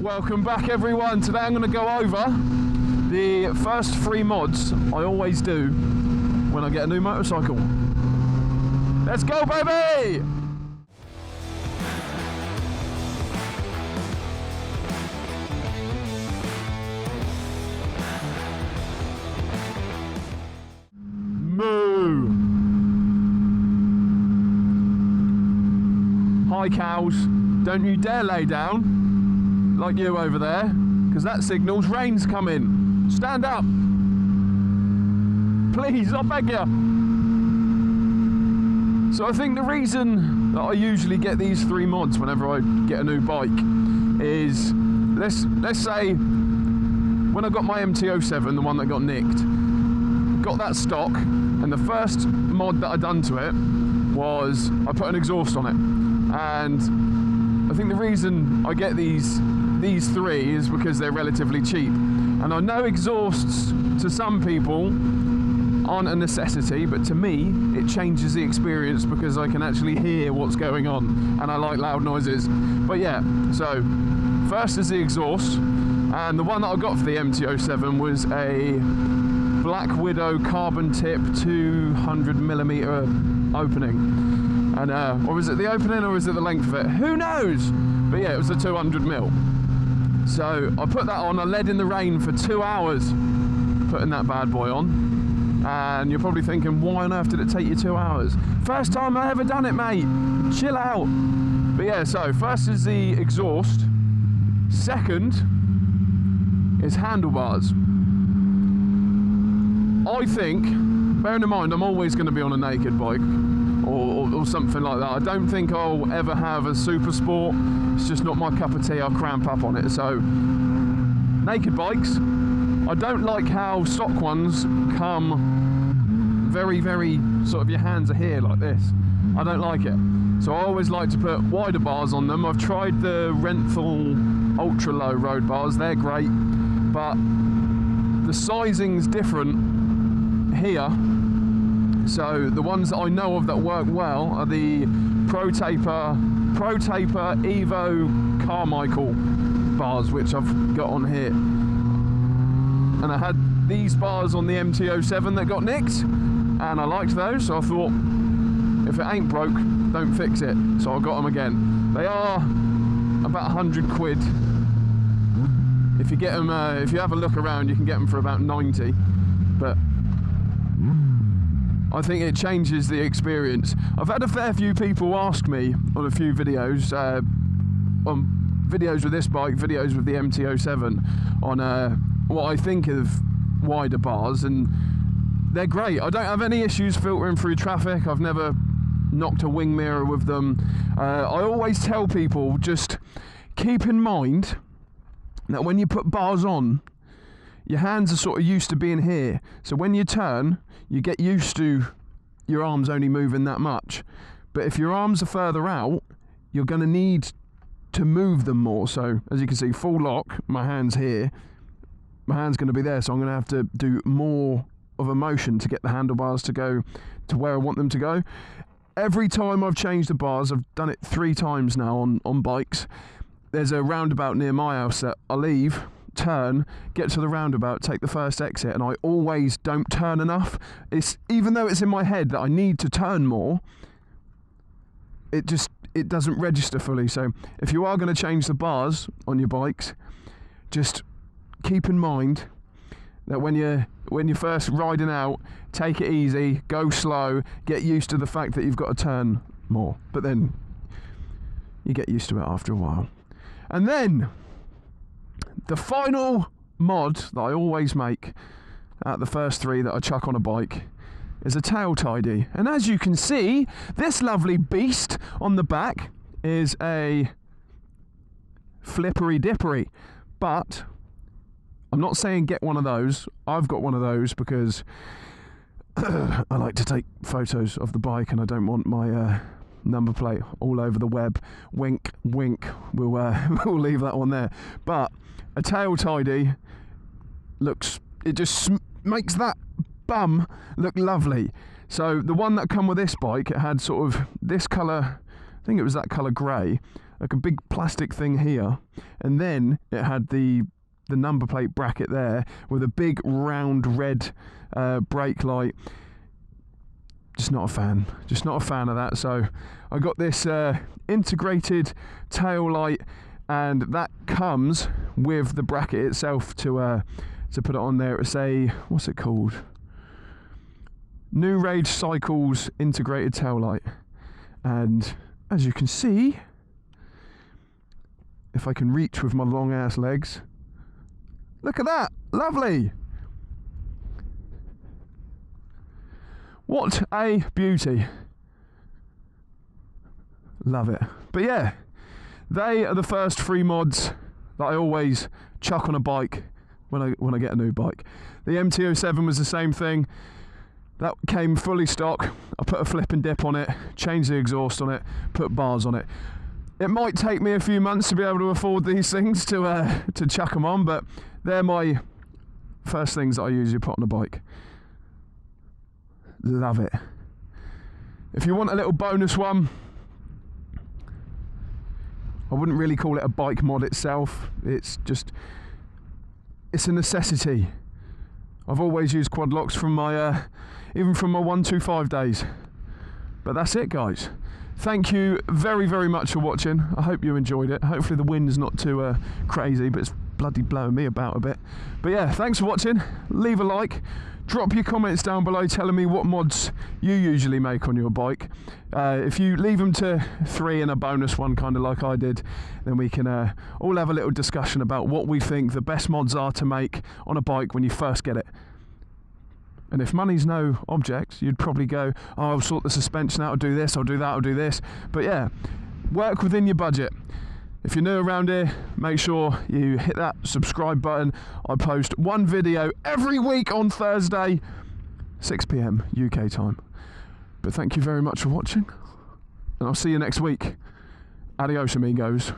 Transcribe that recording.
Welcome back everyone. Today I'm going to go over the first 3 mods I always do when I get a new motorcycle. Let's go, baby! Moo! Hi cows, don't you dare lay down like you over there, because that signals rain's coming. Stand up, please, I beg you. So I think the reason that I usually get these 3 mods whenever I get a new bike is, let's say when I got my MT-07, the one that got nicked, got that stock, and the first mod that I done to it was I put an exhaust on it. And I think the reason I get these 3 is because they're relatively cheap. And I know exhausts to some people aren't a necessity, but to me it changes the experience because I can actually hear what's going on, and I like loud noises. But yeah, so first is the exhaust, and the one that I got for the MT-07 was a Black Widow carbon tip 200mm opening. And or was it the opening or is it the length of it? Who knows? But yeah, it was a 200mm. So I put that on, I led in the rain for 2 hours putting that bad boy on. And you're probably thinking, why on earth did it take you 2 hours? First time I ever done it, mate. Chill out. But yeah, so first is the exhaust. Second is handlebars. I think, bearing in mind I'm always going to be on a naked bike or something like that, I don't think I'll ever have a super sport. It's just not my cup of tea, I'll cramp up on it. So naked bikes, I don't like how stock ones come very sort of, your hands are here like this. I don't like it. So I always like to put wider bars on them. I've tried the Renthal ultra low road bars, they're great, but the sizing's different here. So the ones that I know of that work well are the Protaper Evo Carmichael bars, which I've got on here. And I had these bars on the MT-07 that got nicked, and I liked those, so I thought, if it ain't broke, don't fix it. So I got them again. They are about 100 quid. If you get them, if you have a look around, you can get them for about 90. But I think it changes the experience. I've had a fair few people ask me on a few videos, on videos with this bike, videos with the MT-07, on what I think of wider bars, and they're great. I don't have any issues filtering through traffic. I've never knocked a wing mirror with them. I always tell people, just keep in mind that when you put bars on, your hands are sort of used to being here. So when you turn, you get used to your arms only moving that much. But if your arms are further out, you're going to need to move them more. So as you can see, full lock, my hand's here. My hand's going to be there, so I'm going to have to do more of a motion to get the handlebars to go to where I want them to go. Every time I've changed the bars, I've done it 3 times now on bikes, there's a roundabout near my house that I leave, turn, get to the roundabout, take the first exit, and I always don't turn enough. It's, even though it's in my head that I need to turn more, it doesn't register fully. So if you are going to change the bars on your bikes, just keep in mind that when you're first riding out, take it easy, go slow, get used to the fact that you've got to turn more. But then you get used to it after a while. And then the final mod that I always make out the first 3 that I chuck on a bike is a tail tidy. And as you can see, this lovely beast on the back is a FlipNDip, but I'm not saying get one of those. I've got one of those because I like to take photos of the bike and I don't want my number plate all over the web. Wink, wink. We'll leave that one there. But a tail tidy it just makes that bum look lovely. So the one that come with this bike, it had sort of this colour, I think it was that colour grey, like a big plastic thing here, and then it had the number plate bracket there with a big round red brake light. Just not a fan of that. So I got this integrated tail light, and that comes with the bracket itself to put it on there. It's a, what's it called? New Rage Cycles integrated tail light. And as you can see, if I can reach with my long ass legs, look at that, lovely. What a beauty. Love it. But yeah, they are the first 3 mods that I always chuck on a bike when I get a new bike. The MT-07 was the same thing. That came fully stock. I put a FlipNDip on it, changed the exhaust on it, put bars on it. It might take me a few months to be able to afford these things to chuck them on, but they're my first things that I usually put on a bike. Love it. If you want a little bonus one, I wouldn't really call it a bike mod itself. It's a necessity. I've always used Quadlocks from my, even from my 125 days. But that's it, guys. Thank you very, very much for watching. I hope you enjoyed it. Hopefully the wind's not too crazy, but it's bloody blowing me about a bit. But yeah, thanks for watching. Leave a like. Drop your comments down below telling me what mods you usually make on your bike. If you leave them to 3 and a bonus one, kind of like I did, then we can all have a little discussion about what we think the best mods are to make on a bike when you first get it. And if money's no object, you'd probably go, oh, I'll sort the suspension out, I'll do this, I'll do that, I'll do this. But yeah, work within your budget. If you're new around here, make sure you hit that subscribe button. I post 1 video every week on Thursday, 6 PM UK time. But thank you very much for watching, and I'll see you next week. Adios, amigos.